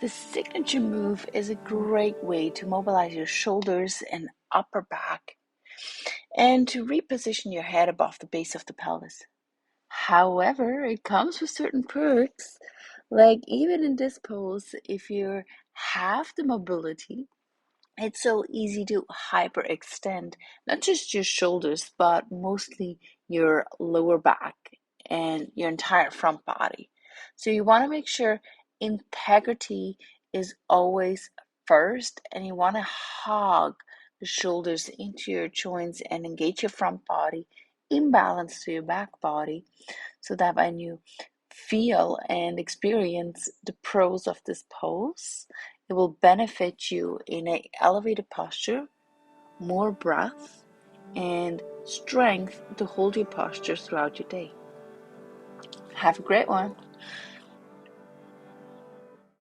The signature move is a great way to mobilize your shoulders and upper back and to reposition your head above the base of the pelvis. However, it comes with certain perks, like even in this pose, if you have the mobility, it's so easy to hyperextend not just your shoulders, but mostly your lower back and your entire front body. So you want to make sure integrity is always first, and you want to hug the shoulders into your joints and engage your front body in balance to your back body, so that when you feel and experience the pros of this pose, it will benefit you in an elevated posture, more breath, and strength to hold your posture throughout your day. Have a great one.